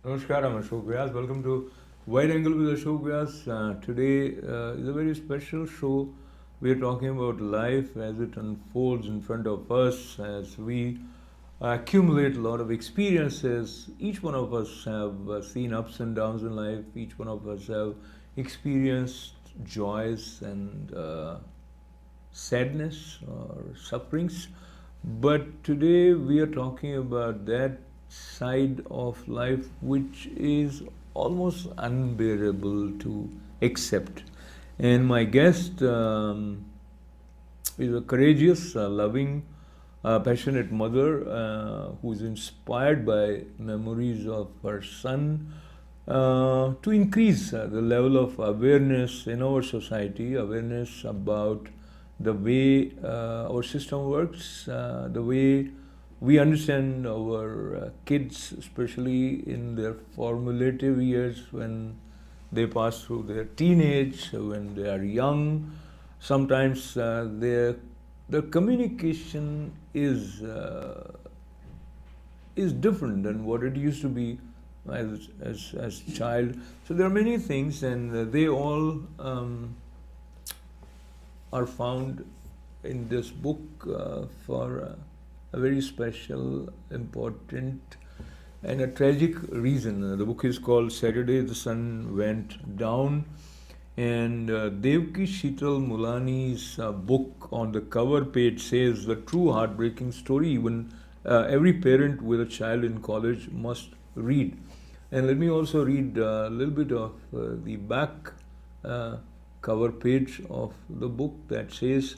Namaskar, I'm Ashok Vyas. Welcome to Wide Angle with Ashok Vyas. Today is a very special show. We are talking about life as it unfolds in front of us as we accumulate a lot of experiences. Each one of us have seen ups and downs in life. Each one of us have experienced joys and sadness or sufferings. But today we are talking about that side of life which is almost unbearable to accept. And my guest is a courageous, loving, passionate mother who is inspired by memories of her son to increase the level of awareness in our society, awareness about the way our system works, the way we understand our kids, especially in their formative years when they pass through their teenage, when they are young. Sometimes their communication is different than what it used to be as child. So there are many things, and they all are found in this book for a very special, important, and a tragic reason. The book is called Saturday the Sun Went Down. And Devki Sheetal Mulani's book on the cover page says the true heartbreaking story even every parent with a child in college must read. And let me also read a little bit of the back uh, cover page of the book that says,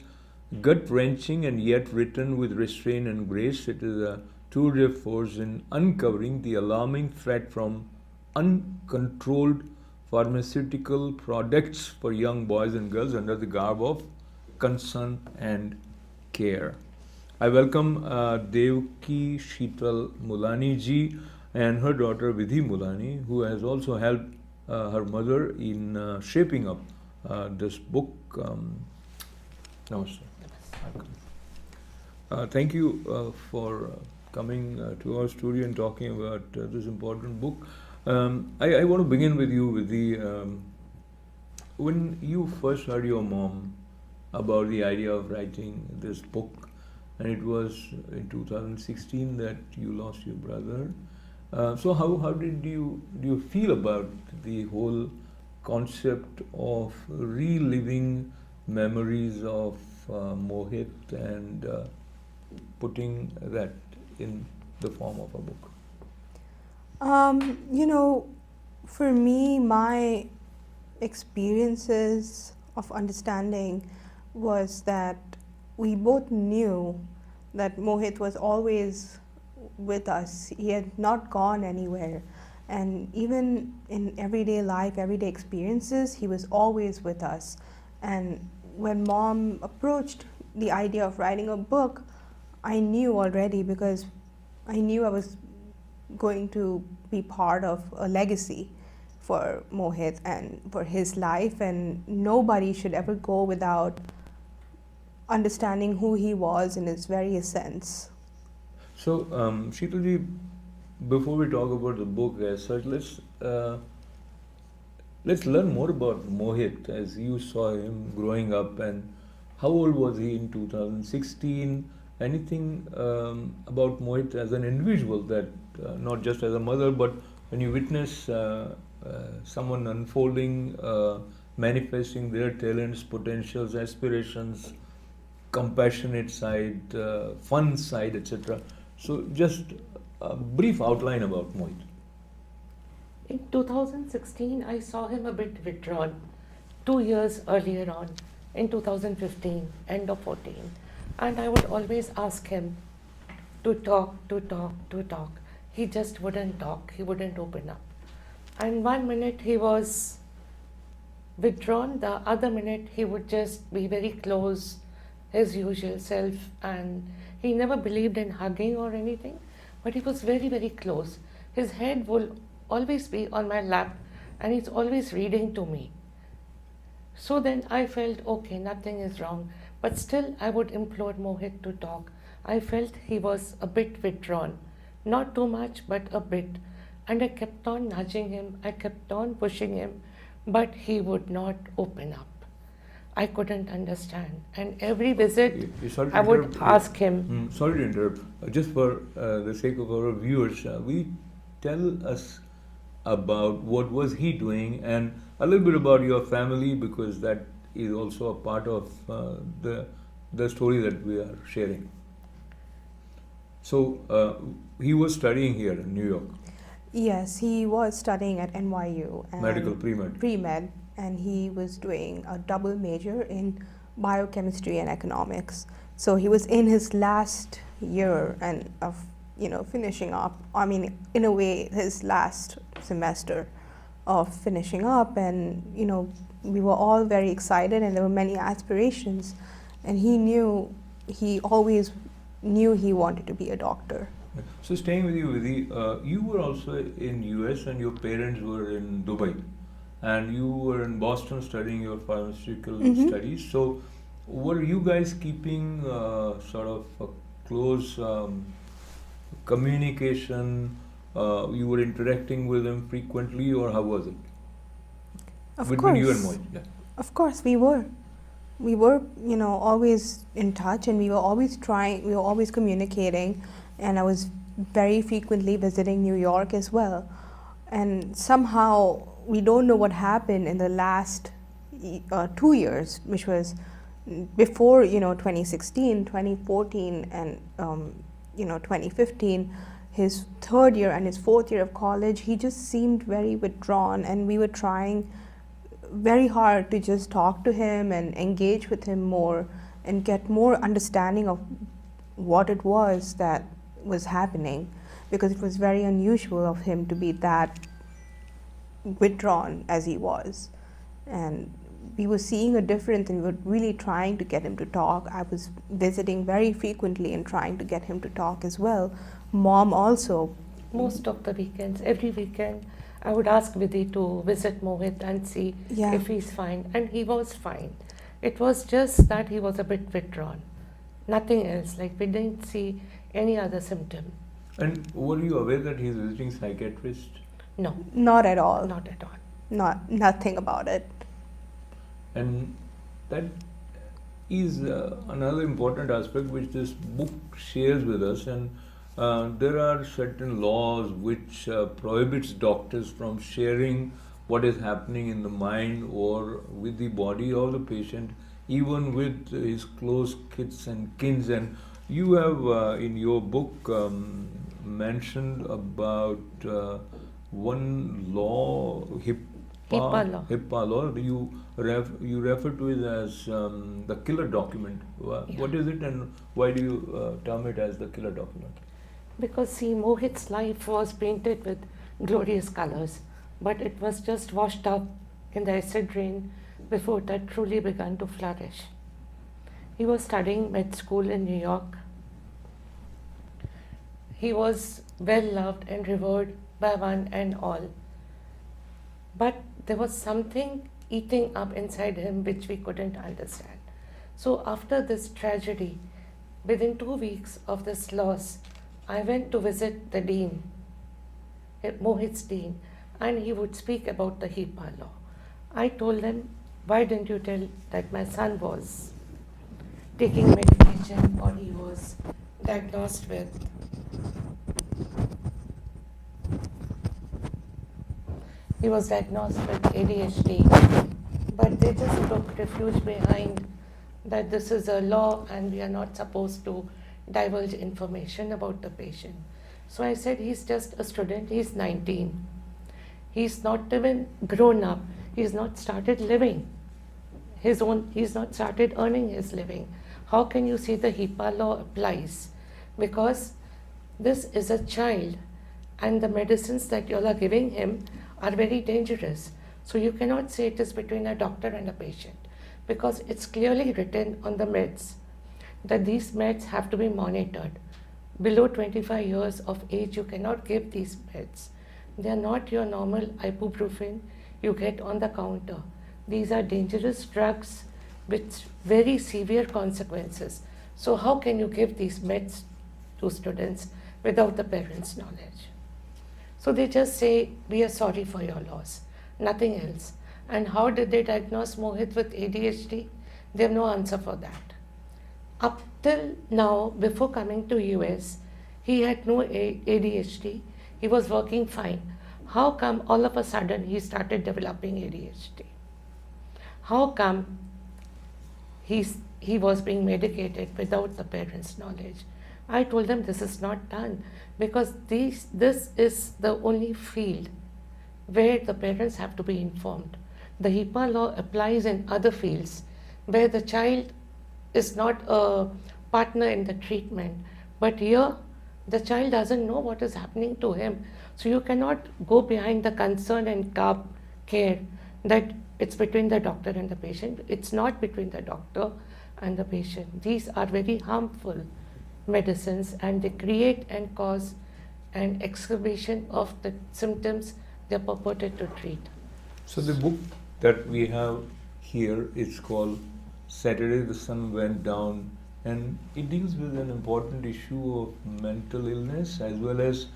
gut wrenching and yet written with restraint and grace, it is a tour de force in uncovering the alarming threat from uncontrolled pharmaceutical products for young boys and girls under the garb of concern and care. I welcome Devki Sheetal Mulani ji and her daughter Vidhi Mulani, who has also helped her mother in shaping up this book. Namaste. Thank you for coming to our studio and talking about this important book. I want to begin with you, with the when you first heard your mom about the idea of writing this book, and it was in 2016 that you lost your brother. So how did you feel about the whole concept of reliving memories of Mohit and putting that in the form of a book? You know, for me, my experiences of understanding was that we both knew that Mohit was always with us. He had not gone anywhere. And even in everyday life, everyday experiences, he was always with us. And when mom approached the idea of writing a book, I knew already, because I knew I was going to be part of a legacy for Mohit and for his life, and nobody should ever go without understanding who he was in his very essence. So, Sheetalji, before we talk about the book as such, let's learn more about Mohit as you saw him growing up, and how old was he in 2016? Anything about Mohit as an individual that not just as a mother, but when you witness someone unfolding, manifesting their talents, potentials, aspirations, compassionate side, fun side, etc. So, just a brief outline about Mohit. In 2016, I saw him a bit withdrawn. 2 years earlier on, in 2015, end of 14, and I would always ask him to talk, to talk, to talk. He just wouldn't talk, he wouldn't open up. And 1 minute he was withdrawn, the other minute he would just be very close, his usual self, and he never believed in hugging or anything, but he was very, very close. His head will always be on my lap, and he's always reading to me. So then I felt, okay, nothing is wrong, but still I would implore Mohit to talk. I felt he was a bit withdrawn, not too much, but a bit. And I kept on nudging him, I kept on pushing him, but he would not open up. I couldn't understand. And every visit, Sorry to I would interrupt. ask him. Sorry to interrupt. Just for the sake of our viewers, will you tell us about what was he doing and a little bit about your family, because that is also a part of the story that we are sharing. So he was studying here in New York. Yes, he was studying at NYU. And Medical pre-med. Pre-med, and he was doing a double major in biochemistry and economics. So he was in his last year and of finishing up. I mean, in a way, his last semester of finishing up, and we were all very excited, and there were many aspirations, and he always knew he wanted to be a doctor. So staying with you, Vidhi, you were also in US and your parents were in Dubai, and you were in Boston studying your pharmaceutical studies. So were you guys keeping sort of a close communication? You were interacting with them frequently, or how was it? Between you and Mohit, yeah. Of course, we were. We were, always in touch, and we were always communicating, and I was very frequently visiting New York as well. And somehow, we don't know what happened in the last 2 years, which was before, 2016, 2014, and, 2015, his third year and his fourth year of college, he just seemed very withdrawn, and we were trying very hard to just talk to him and engage with him more and get more understanding of what it was that was happening, because it was very unusual of him to be that withdrawn as he was. And we were seeing a difference, and we were really trying to get him to talk. I was visiting very frequently and trying to get him to talk as well. Mom also. Most of the weekends, every weekend, I would ask Vidhi to visit Mohit and see if he's fine. And he was fine. It was just that he was a bit withdrawn. Nothing else. Like, we didn't see any other symptom. And were you aware that he's visiting psychiatrist? No. Not at all. Not at all. Nothing about it. And that is another important aspect which this book shares with us. And there are certain laws which prohibits doctors from sharing what is happening in the mind or with the body of the patient, even with his close kith and kins. And you have in your book mentioned about one law, HIPAA law. You refer to it as the killer document. What is it, and why do you term it as the killer document? Because, see, Mohit's life was painted with glorious colors, but it was just washed up in the acid rain before it had truly begun to flourish. He was studying med school in New York. He was well loved and revered by one and all. But there was something eating up inside him which we couldn't understand. So after this tragedy, within 2 weeks of this loss, I went to visit the dean, Mohit's dean, and he would speak about the HIPAA law. I told him, why didn't you tell that my son was taking medication, or he was diagnosed with ADHD, but they just took refuge behind that this is a law and we are not supposed to divulge information about the patient. So I said, he's just a student, he's 19. He's not even grown up. He's not started living he's not started earning his living. How can you say the HIPAA law applies? Because this is a child, and the medicines that you all are giving him are very dangerous. So you cannot say it is between a doctor and a patient, because it's clearly written on the meds that these meds have to be monitored. Below 25 years of age, you cannot give these meds. They are not your normal ibuprofen you get on the counter. These are dangerous drugs with very severe consequences. So how can you give these meds to students without the parents' knowledge? So they just say, we are sorry for your loss, nothing else. And how did they diagnose Mohit with ADHD? They have no answer for that. Up till now, before coming to US, he had no ADHD. He was working fine. How come all of a sudden he started developing ADHD? How come he was being medicated without the parents' knowledge? I told them this is not done because this is the only field where the parents have to be informed. The HIPAA law applies in other fields where the child is not a partner in the treatment, but here the child doesn't know what is happening to him. So you cannot go behind the concern and care that it's between the doctor and the patient. It's not between the doctor and the patient. These are very harmful medicines and they create and cause an exacerbation of the symptoms they're purported to treat. So the book that we have here is called Saturday the Sun Went Down, and it deals with an important issue of mental illness as well as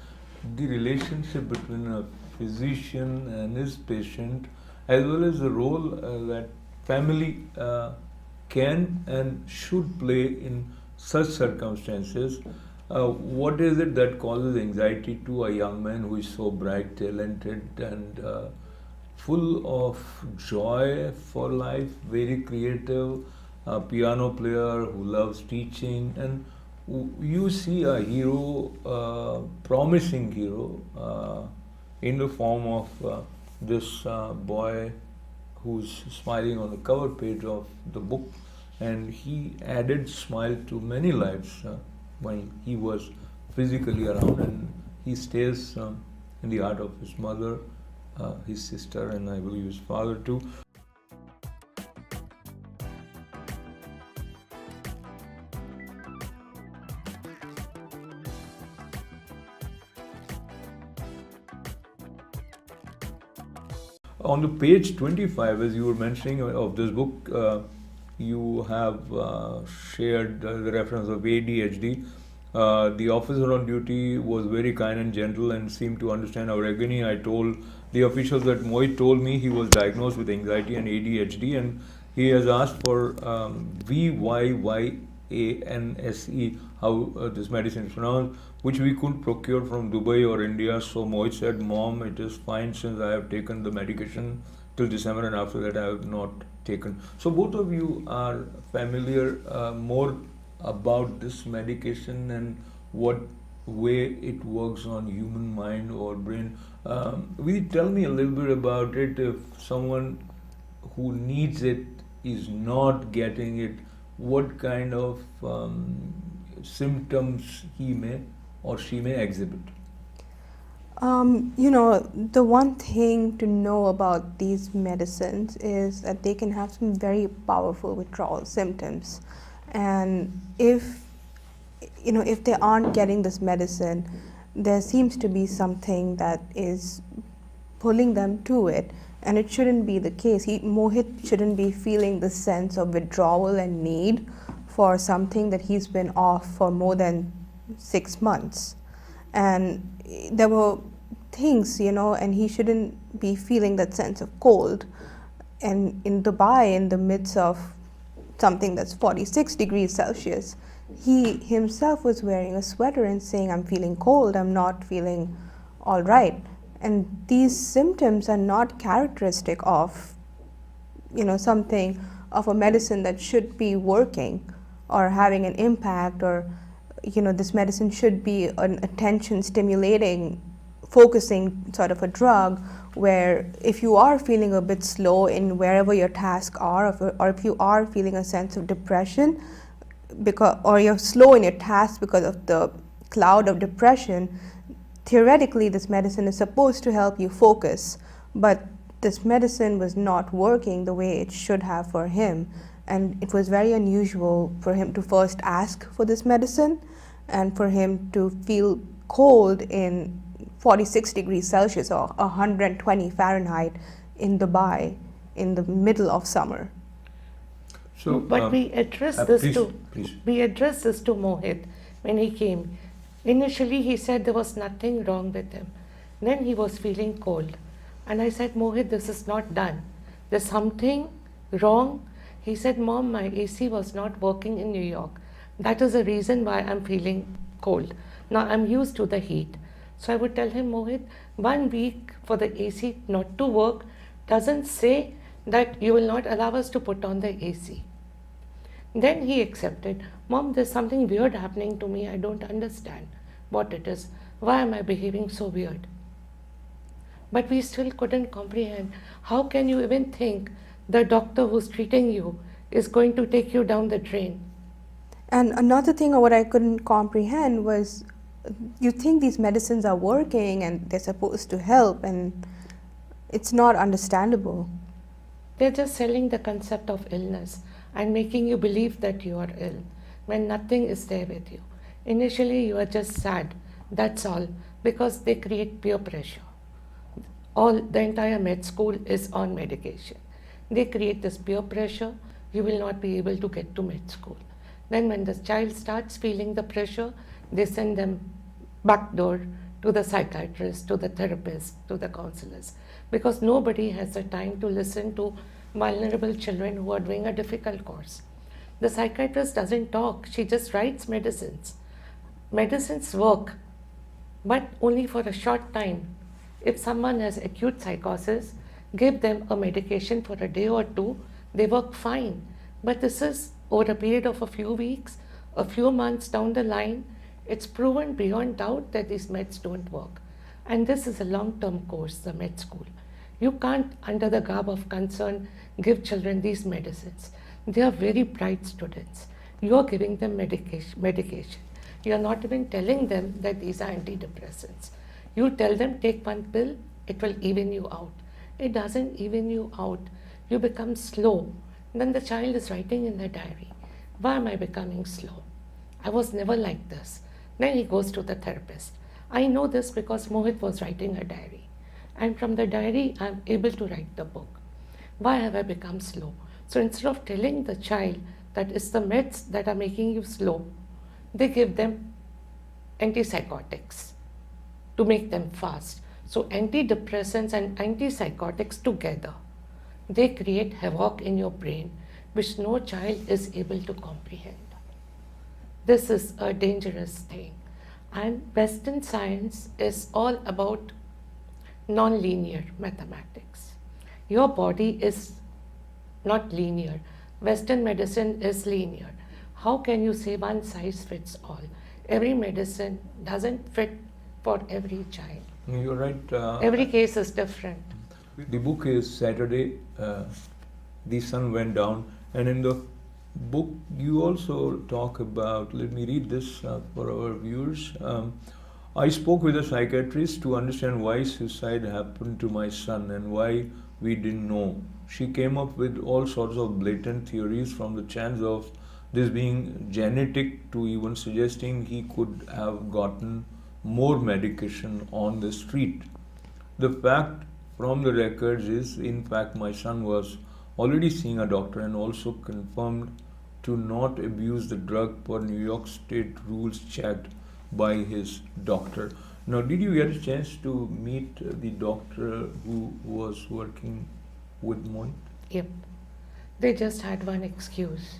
the relationship between a physician and his patient, as well as the role that family can and should play in such circumstances. What is it that causes anxiety to a young man who is so bright, talented, and full of joy for life, very creative, a piano player who loves teaching, and you see a hero, promising hero, in the form of this boy who's smiling on the cover page of the book, and he added smile to many lives when he was physically around, and he stays in the heart of his mother, his sister, and I believe his father too. On the page 25, as you were mentioning of this book, you have shared the reference of ADHD. The officer on duty was very kind and gentle and seemed to understand our agony. I told the officials that Mohit told me he was diagnosed with anxiety and ADHD, and he has asked for VYYANSE, how this medicine is pronounced, which we could procure from Dubai or India. So Mohit said, Mom, it is fine since I have taken the medication till December, and after that I have not taken. So both of you are familiar more about this medication and what way it works on human mind or brain. Will you tell me a little bit about it? If someone who needs it is not getting it, what kind of symptoms he may or she may exhibit? The one thing to know about these medicines is that they can have some very powerful withdrawal symptoms. And if they aren't getting this medicine, there seems to be something that is pulling them to it, and it shouldn't be the case. Mohit shouldn't be feeling the sense of withdrawal and need for something that he's been off for more than 6 months. And there were things, and he shouldn't be feeling that sense of cold. And in Dubai, in the midst of something that's 46 degrees Celsius, he himself was wearing a sweater and saying, I'm feeling cold, I'm not feeling all right. And these symptoms are not characteristic of, something of a medicine that should be working or having an impact, or, this medicine should be an attention stimulating, focusing sort of a drug, where if you are feeling a bit slow in wherever your tasks are, or if you are feeling a sense of depression, or you're slow in your tasks because of the cloud of depression, theoretically this medicine is supposed to help you focus, but this medicine was not working the way it should have for him. And it was very unusual for him to first ask for this medicine and for him to feel cold in 46 degrees Celsius or 120 Fahrenheit in Dubai in the middle of summer. So, but we addressed this to Mohit when he came. Initially, he said there was nothing wrong with him. Then he was feeling cold. And I said, Mohit, this is not done. There's something wrong. He said, Mom, my AC was not working in New York. That is the reason why I'm feeling cold. Now I'm used to the heat. So I would tell him, Mohit, 1 week for the AC not to work doesn't say that you will not allow us to put on the AC. Then he accepted, Mom, there's something weird happening to me. I don't understand what it is. Why am I behaving so weird? But we still couldn't comprehend. How can you even think the doctor who's treating you is going to take you down the drain? And another thing what I couldn't comprehend was, you think these medicines are working and they're supposed to help, and it's not understandable. They're just selling the concept of illness and making you believe that you are ill when nothing is there with you. Initially, you are just sad, that's all, because they create peer pressure. The entire med school is on medication. They create this peer pressure, you will not be able to get to med school. Then when the child starts feeling the pressure, they send them backdoor to the psychiatrist, to the therapist, to the counselors, because nobody has the time to listen to vulnerable children who are doing a difficult course. The psychiatrist doesn't talk, she just writes medicines. Medicines work, but only for a short time. If someone has acute psychosis, give them a medication for a day or two, they work fine. But this is over a period of a few weeks, a few months down the line, it's proven beyond doubt that these meds don't work. And this is a long-term course, the med school. You can't, under the garb of concern, give children these medicines. They are very bright students. You are giving them medication. You are not even telling them that these are antidepressants. You tell them, take one pill, it will even you out. It doesn't even you out. You become slow. Then the child is writing in the diary, why am I becoming slow? I was never like this. Then he goes to the therapist. I know this because Mohit was writing a diary. And from the diary, I'm able to write the book. Why have I become slow? So instead of telling the child that it's the meds that are making you slow, they give them antipsychotics to make them fast. So antidepressants and antipsychotics together, they create havoc in your brain, which no child is able to comprehend. This is a dangerous thing. And Western science is all about non-linear mathematics. Your body is not linear. Western medicine is linear. How can you say one size fits all? Every medicine doesn't fit for every child. You're right. Every case is different. The book is Saturday, the sun went down, and in the book you also talk about, let me read this for our viewers. I spoke with a psychiatrist to understand why suicide happened to my son and why we didn't know. She came up with all sorts of blatant theories, from the chance of this being genetic to even suggesting he could have gotten more medication on the street. The fact from the records is, in fact, my son was already seeing a doctor and also confirmed to not abuse the drug per New York State rules checked by his doctor. Now, did you get a chance to meet the doctor who was working with Moy? Yep. They just had one excuse.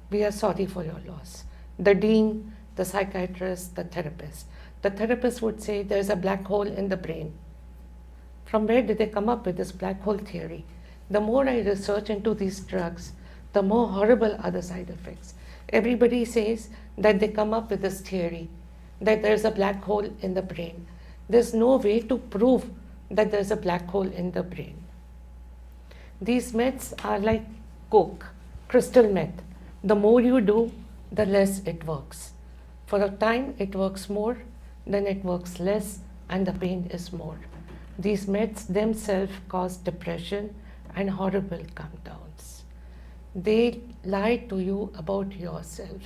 We are sorry for your loss. The dean, the psychiatrist, the therapist. The therapist would say there's a black hole in the brain. From where did they come up with this black hole theory? The more I research into these drugs, the more horrible are the side effects. Everybody says that they come up with this theory that there's a black hole in the brain. There's no way to prove that there's a black hole in the brain. These meds are like coke, crystal meth. The more you do, the less it works. For a time it works more, then it works less, and the pain is more. These meds themselves cause depression and horrible come downs. They lie to you about yourself.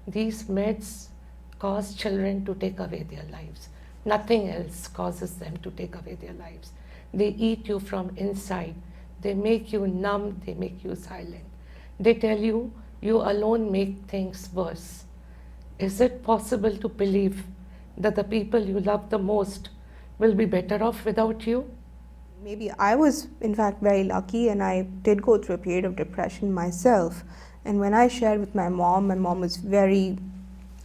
These meds cause children to take away their lives. Nothing else causes them to take away their lives. They eat you from inside. They make you numb. They make you silent. They tell you, you alone make things worse. Is it possible to believe that the people you love the most will be better off without you? Maybe I was, in fact, very lucky, and I did go through a period of depression myself. And when I shared with my mom was very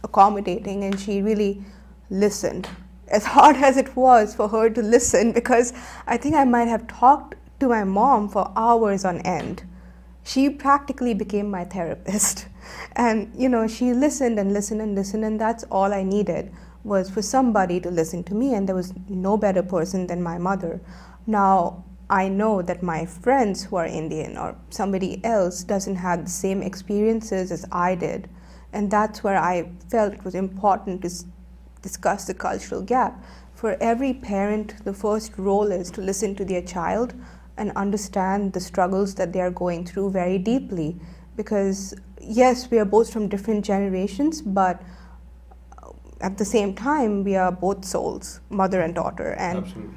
accommodating, and she really listened. As hard as it was for her to listen, because I think I might have talked to my mom for hours on end. She practically became my therapist. And, she listened and listened and listened, and that's all I needed, was for somebody to listen to me, and there was no better person than my mother. Now, I know that my friends who are Indian or somebody else doesn't have the same experiences as I did. And that's where I felt it was important to discuss the cultural gap. For every parent, the first role is to listen to their child and understand the struggles that they are going through very deeply. Because, yes, we are both from different generations, but at the same time, we are both souls, mother and daughter. And Absolutely.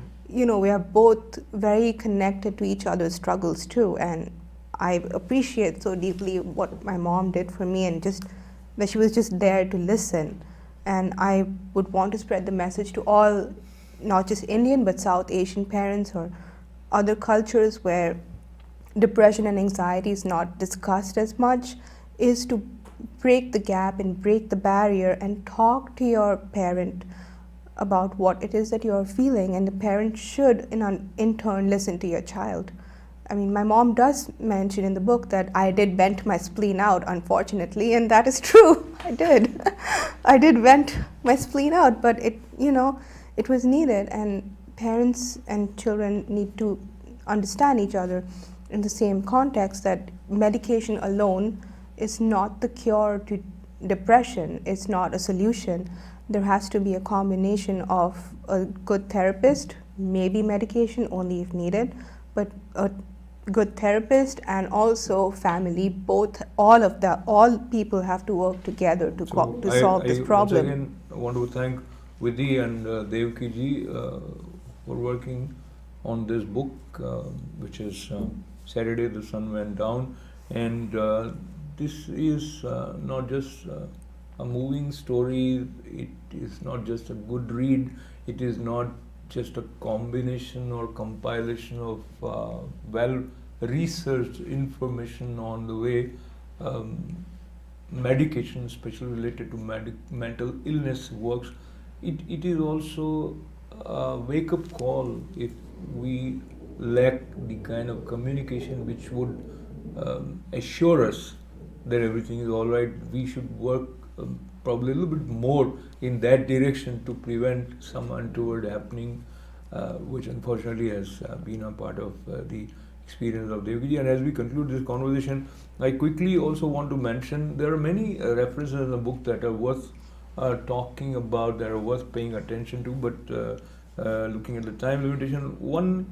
we are both very connected to each other's struggles too. And I appreciate so deeply what my mom did for me, and just that she was just there to listen. And I would want to spread the message to all, not just Indian, but South Asian parents or other cultures where depression and anxiety is not discussed as much, is to break the gap and break the barrier and talk to your parent about what it is that you're feeling, and the parent should in turn listen to your child. I mean, my mom does mention in the book that I did vent my spleen out, unfortunately, and that is true. I did. I did vent my spleen out, but it was needed, and parents and children need to understand each other in the same context, that medication alone is not the cure to depression. It's not a solution. There has to be a combination of a good therapist, maybe medication only if needed, but a good therapist and also family. All people have to work together to solve this problem. Once again, I want to thank Vidhi and Devki ji for working on this book, which is Saturday the Sun Went Down. And this is not just a moving story, it is not just a good read, it is not just a combination or compilation of well-researched information on the way medication, especially related to mental illness, works. It is also a wake-up call if we lack the kind of communication which would assure us that everything is all right. We should work probably a little bit more in that direction to prevent some untoward happening, which unfortunately has been a part of the experience of Devki. And as we conclude this conversation, I quickly also want to mention there are many references in the book that are worth talking about, that are worth paying attention to, but looking at the time limitation, one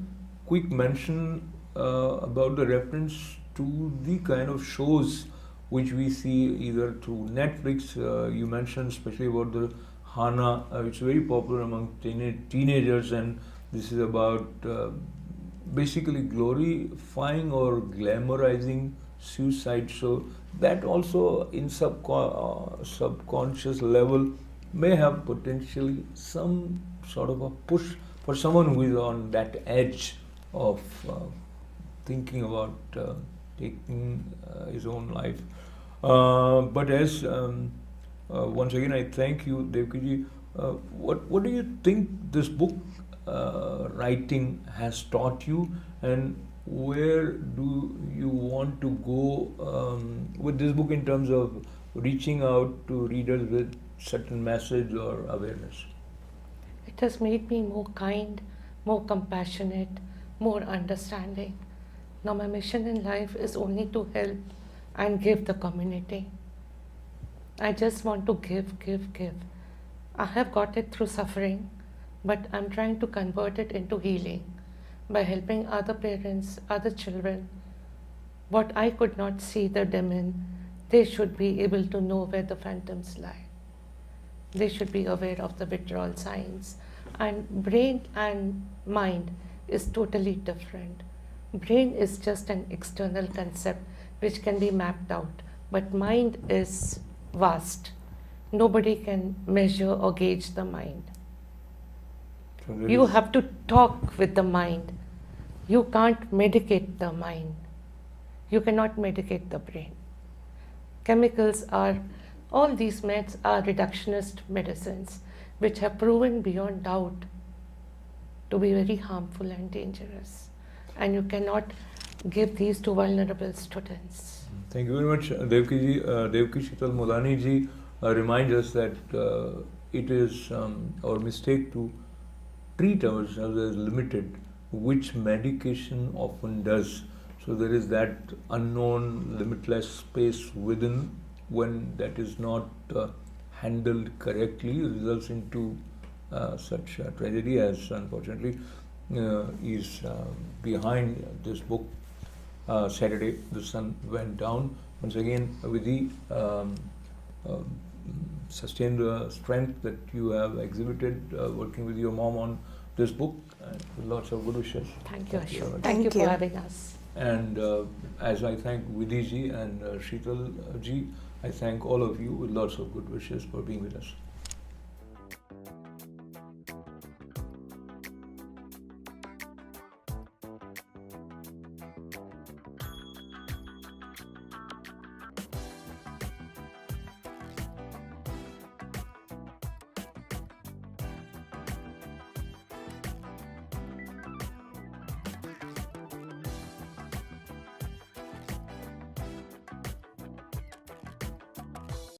quick mention about the reference to the kind of shows which we see either through Netflix. You mentioned especially about the Hana, which is very popular among teenagers, and this is about basically glorifying or glamorizing suicide. So that also in subconscious level may have potentially some sort of a push for someone who is on that edge of thinking about taking his own life. But as once again I thank you, Devki. What do you think this book writing has taught you, and where do you want to go with this book in terms of reaching out to readers with certain message or awareness? It has made me more kind, more compassionate, more understanding. Now my mission in life is only to help and give the community. I just want to give. I have got it through suffering, but I'm trying to convert it into healing by helping other parents, other children. What I could not see the demon, they should be able to know where the phantoms lie. They should be aware of the withdrawal signs. And brain and mind is totally different. Brain is just an external concept which can be mapped out, but mind is vast. Nobody can measure or gauge the mind. So there You is- have to talk with the mind. You can't medicate the mind. You cannot medicate the brain. Chemicals are, all these meds are reductionist medicines which have proven beyond doubt to be very harmful and dangerous. And you cannot give these to vulnerable students. Thank you very much, Devki ji. Devki Sheetal Mulani ji reminds us that it is our mistake to treat ourselves as limited, which medication often does. So there is that unknown, limitless space within. When that is not handled correctly, results into such a tragedy as, unfortunately, is behind this book. Saturday, the sun went down. Once again, with the sustained strength that you have exhibited working with your mom on this book, and lots of good wishes. Thank you, Thank you Ashok. very much. Thank you Thank for you. having us. And as I thank Vidhi ji and Sheetal ji, I thank all of you with lots of good wishes for being with us.